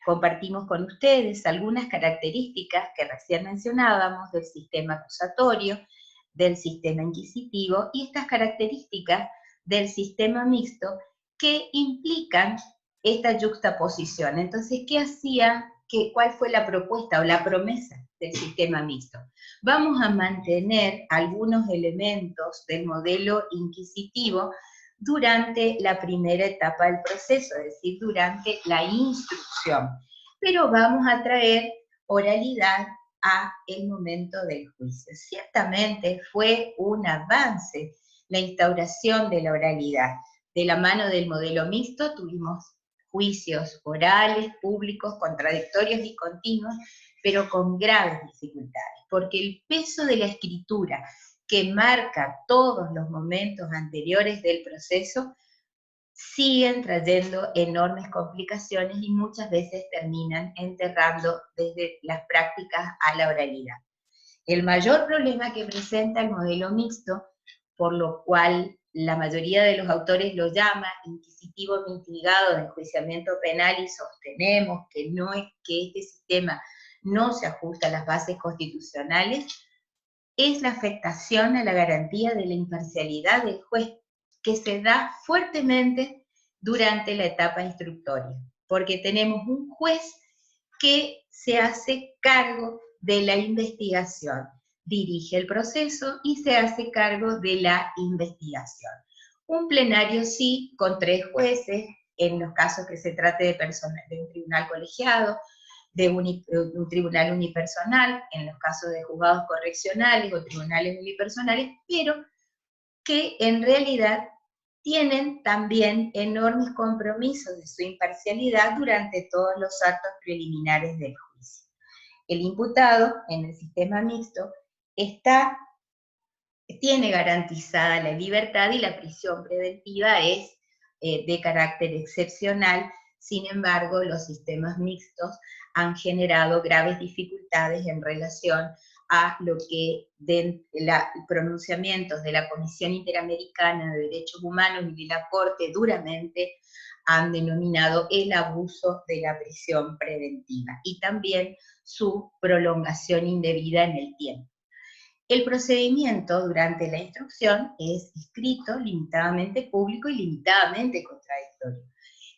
compartimos con ustedes algunas características que recién mencionábamos del sistema acusatorio, del sistema inquisitivo y estas características del sistema mixto que implican esta yuxtaposición. Entonces, ¿qué hacía? ¿Cuál fue la propuesta o la promesa del sistema mixto? Vamos a mantener algunos elementos del modelo inquisitivo durante la primera etapa del proceso, es decir, durante la instrucción, pero vamos a traer oralidad a el momento del juicio. Ciertamente fue un avance la instauración de la oralidad. De la mano del modelo mixto tuvimos juicios orales, públicos, contradictorios y continuos, pero con graves dificultades, porque el peso de la escritura que marca todos los momentos anteriores del proceso siguen trayendo enormes complicaciones y muchas veces terminan enterrando desde las prácticas a la oralidad. El mayor problema que presenta el modelo mixto, por lo cual la mayoría de los autores lo llama inquisitivo mitigado de enjuiciamiento penal y sostenemos que no es que este sistema no se ajusta a las bases constitucionales, es la afectación a la garantía de la imparcialidad del juez, que se da fuertemente durante la etapa instructoria, porque tenemos un juez que se hace cargo de la investigación, dirige el proceso y se hace cargo de la investigación. Un plenario sí, con 3 jueces, en los casos que se trate de personas de un tribunal colegiado, de un tribunal unipersonal, en los casos de juzgados correccionales o tribunales unipersonales, pero que en realidad tienen también enormes compromisos de su imparcialidad durante todos los actos preliminares del juicio. El imputado en el sistema mixto tiene garantizada la libertad y la prisión preventiva es de carácter excepcional. Sin embargo, los sistemas mixtos han generado graves dificultades en relación a lo que de los pronunciamientos de la Comisión Interamericana de Derechos Humanos y de la Corte duramente han denominado el abuso de la prisión preventiva y también su prolongación indebida en el tiempo. El procedimiento durante la instrucción es escrito, limitadamente público y limitadamente contradictorio.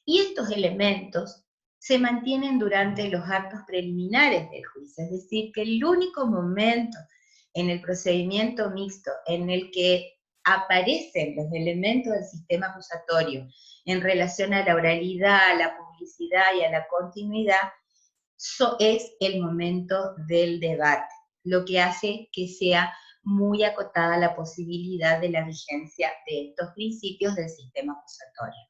Y estos elementos se mantienen durante los actos preliminares del juicio, es decir, que el único momento en el procedimiento mixto en el que aparecen los elementos del sistema acusatorio en relación a la oralidad, a la publicidad y a la continuidad, es el momento del debate, lo que hace que sea muy acotada la posibilidad de la vigencia de estos principios del sistema acusatorio.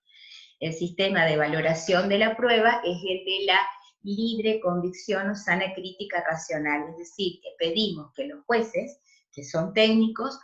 El sistema de valoración de la prueba es el de la libre convicción o sana crítica racional, es decir, que pedimos que los jueces, que son técnicos,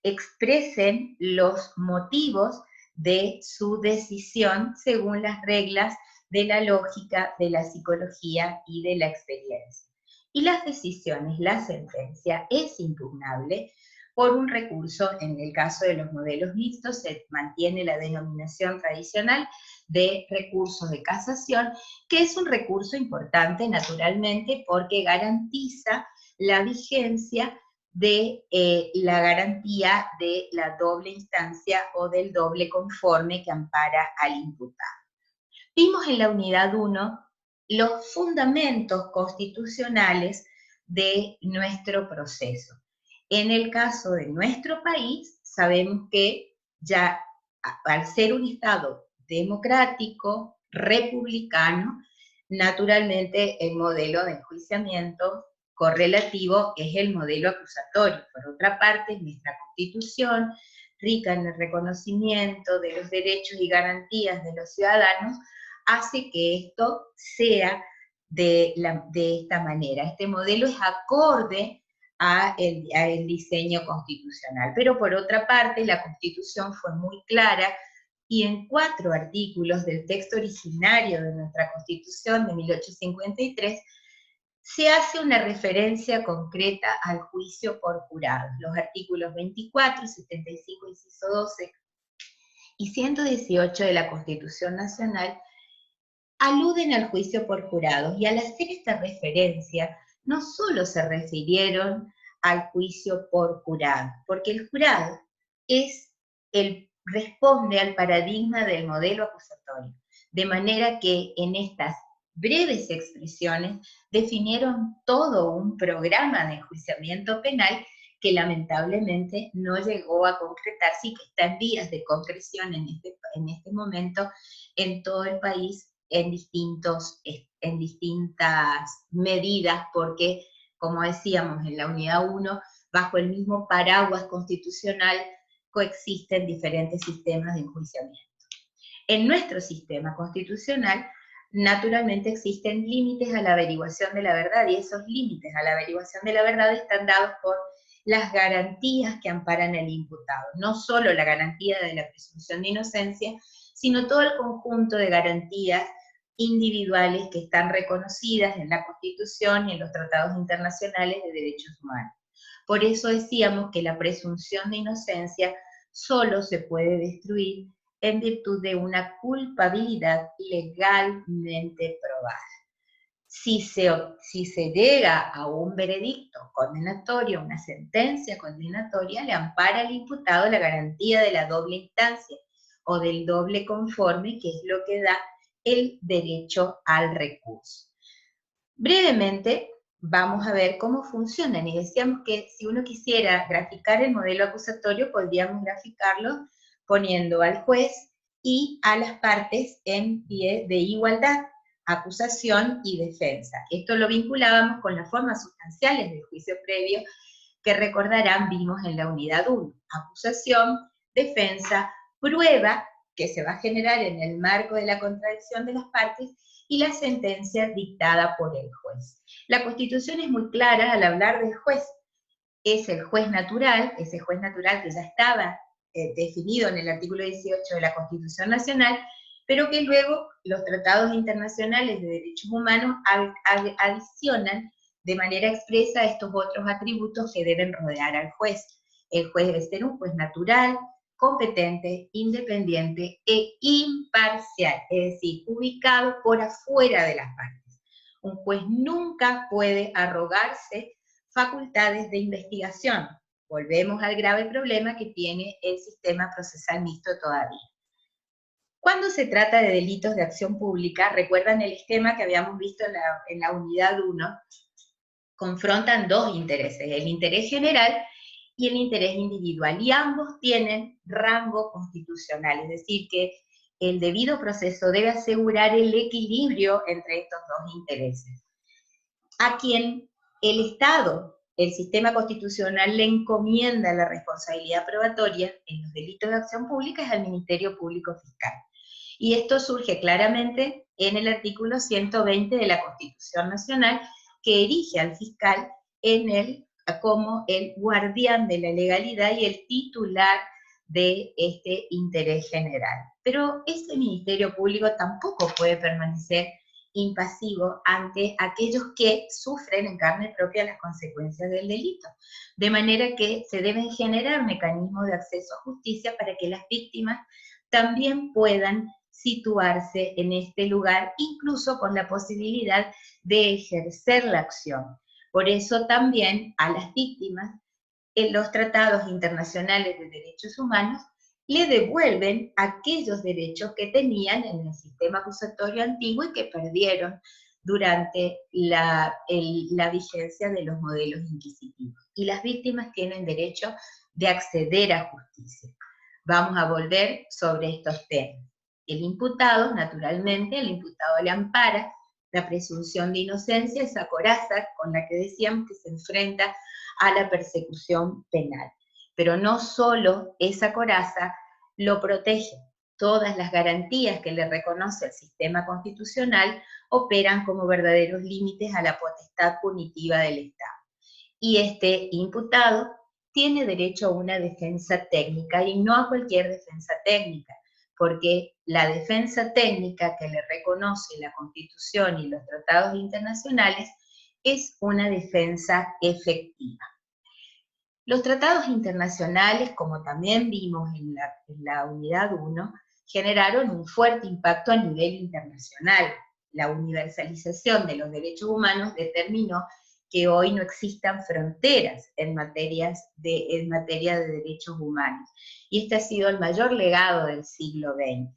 expresen los motivos de su decisión según las reglas de la lógica, de la psicología y de la experiencia. Y las decisiones, la sentencia es impugnable por un recurso. En el caso de los modelos mixtos se mantiene la denominación tradicional de recursos de casación, que es un recurso importante naturalmente porque garantiza la vigencia de la garantía de la doble instancia o del doble conforme que ampara al imputado. Vimos en la unidad 1 los fundamentos constitucionales de nuestro proceso. En el caso de nuestro país, sabemos que ya al ser un Estado democrático, republicano, naturalmente el modelo de enjuiciamiento correlativo es el modelo acusatorio. Por otra parte, nuestra Constitución, rica en el reconocimiento de los derechos y garantías de los ciudadanos, hace que esto sea de esta manera. Este modelo es acorde a el diseño constitucional. Pero por otra parte, la Constitución fue muy clara y en 4 artículos del texto originario de nuestra Constitución de 1853 se hace una referencia concreta al juicio por jurados. Los artículos 24, 75, inciso 12 y 118 de la Constitución Nacional aluden al juicio por jurados, y al hacer esta referencia, no solo se refirieron al juicio por jurado, porque el jurado responde al paradigma del modelo acusatorio, de manera que en estas breves expresiones definieron todo un programa de enjuiciamiento penal que lamentablemente no llegó a concretarse y que está en vías de concreción en este momento en todo el país en distintas medidas, porque, como decíamos en la unidad 1, bajo el mismo paraguas constitucional coexisten diferentes sistemas de enjuiciamiento. En nuestro sistema constitucional, naturalmente existen límites a la averiguación de la verdad, y esos límites a la averiguación de la verdad están dados por las garantías que amparan al imputado, no solo la garantía de la presunción de inocencia, sino todo el conjunto de garantías individuales que están reconocidas en la Constitución y en los tratados internacionales de derechos humanos. Por eso decíamos que la presunción de inocencia solo se puede destruir en virtud de una culpabilidad legalmente probada. Si se llega a un veredicto condenatorio, una sentencia condenatoria, le ampara al imputado la garantía de la doble instancia o del doble conforme, que es lo que da el derecho al recurso. Brevemente, vamos a ver cómo funcionan, y decíamos que si uno quisiera graficar el modelo acusatorio, podríamos graficarlo poniendo al juez y a las partes en pie de igualdad, acusación y defensa. Esto lo vinculábamos con las formas sustanciales del juicio previo, que recordarán vimos en la unidad 1. Acusación, defensa, prueba, que se va a generar en el marco de la contradicción de las partes, y la sentencia dictada por el juez. La Constitución es muy clara al hablar del juez. Es el juez natural, ese juez natural que ya estaba definido en el artículo 18 de la Constitución Nacional, pero que luego los tratados internacionales de derechos humanos adicionan de manera expresa estos otros atributos que deben rodear al juez. El juez debe ser un juez natural, competente, independiente e imparcial, es decir, ubicado por afuera de las partes. Un juez nunca puede arrogarse facultades de investigación. Volvemos al grave problema que tiene el sistema procesal mixto todavía. Cuando se trata de delitos de acción pública, recuerdan el esquema que habíamos visto en la unidad 1, confrontan dos intereses, el interés general y el interés individual, y ambos tienen rango constitucional, es decir, que el debido proceso debe asegurar el equilibrio entre estos dos intereses. A quien el Estado, el sistema constitucional, le encomienda la responsabilidad probatoria en los delitos de acción pública es al Ministerio Público Fiscal. Y esto surge claramente en el artículo 120 de la Constitución Nacional, que erige al fiscal como el guardián de la legalidad y el titular de este interés general. Pero ese Ministerio Público tampoco puede permanecer impasivo ante aquellos que sufren en carne propia las consecuencias del delito. De manera que se deben generar mecanismos de acceso a justicia para que las víctimas también puedan situarse en este lugar, incluso con la posibilidad de ejercer la acción. Por eso también a las víctimas, en los tratados internacionales de derechos humanos, le devuelven aquellos derechos que tenían en el sistema acusatorio antiguo y que perdieron durante la vigencia de los modelos inquisitivos. Y las víctimas tienen derecho de acceder a justicia. Vamos a volver sobre estos temas. El imputado, naturalmente, el imputado le ampara la presunción de inocencia, esa coraza con la que decíamos que se enfrenta a la persecución penal. Pero no solo esa coraza lo protege. Todas las garantías que le reconoce el sistema constitucional operan como verdaderos límites a la potestad punitiva del Estado. Y este imputado tiene derecho a una defensa técnica, y no a cualquier defensa técnica, porque la defensa técnica que le reconoce la Constitución y los tratados internacionales es una defensa efectiva. Los tratados internacionales, como también vimos en la unidad 1, generaron un fuerte impacto a nivel internacional. la universalización de los derechos humanos determinó que hoy no existan fronteras en materia de derechos humanos. Y este ha sido el mayor legado del siglo XX.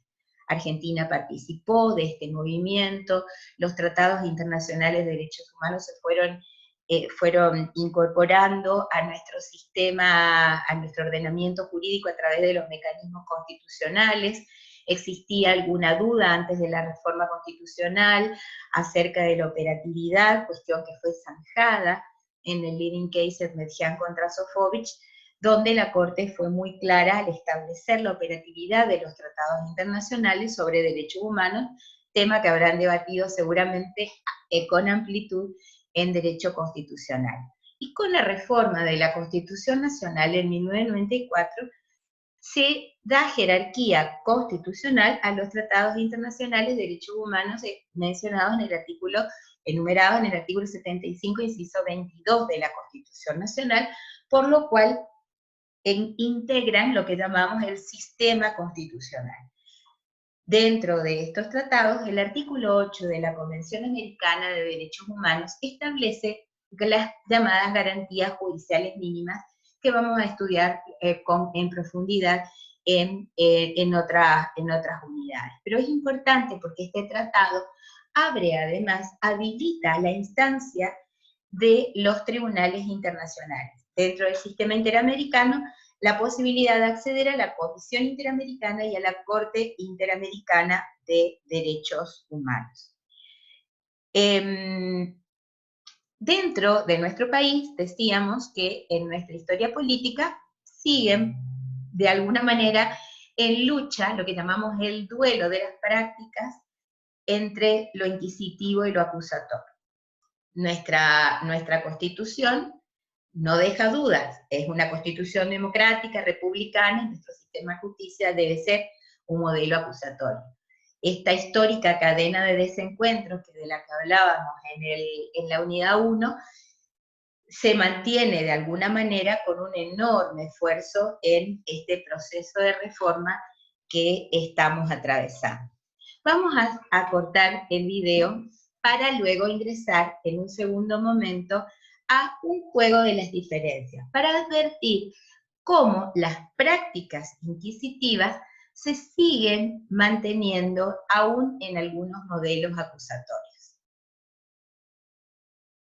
Argentina participó de este movimiento, los tratados internacionales de derechos humanos se fueron incorporando a nuestro sistema, a nuestro ordenamiento jurídico a través de los mecanismos constitucionales. Existía alguna duda antes de la reforma constitucional acerca de la operatividad, cuestión que fue zanjada en el leading case Medjian contra Sofovich, donde la Corte fue muy clara al establecer la operatividad de los tratados internacionales sobre derechos humanos, tema que habrán debatido seguramente con amplitud en derecho constitucional. Y con la reforma de la Constitución Nacional en 1994, se da jerarquía constitucional a los tratados internacionales de derechos humanos mencionados en el artículo, enumerados en el artículo 75, inciso 22 de la Constitución Nacional, por lo cual integran lo que llamamos el sistema constitucional. Dentro de estos tratados, el artículo 8 de la Convención Americana de Derechos Humanos establece las llamadas garantías judiciales mínimas que vamos a estudiar en profundidad en otras unidades. Pero es importante porque este tratado abre además, habilita la instancia de los tribunales internacionales. Dentro del sistema interamericano, la posibilidad de acceder a la Comisión Interamericana y a la Corte Interamericana de Derechos Humanos. Dentro de nuestro país, decíamos que en nuestra historia política siguen, de alguna manera, en lucha, lo que llamamos el duelo de las prácticas entre lo inquisitivo y lo acusatorio. Nuestra Constitución no deja dudas, es una Constitución democrática, republicana, y nuestro sistema de justicia debe ser un modelo acusatorio. Esta histórica cadena de desencuentros de la que hablábamos en la unidad 1, se mantiene de alguna manera con un enorme esfuerzo en este proceso de reforma que estamos atravesando. Vamos a cortar el video para luego ingresar en un segundo momento a un juego de las diferencias, para advertir cómo las prácticas inquisitivas se siguen manteniendo aún en algunos modelos acusatorios.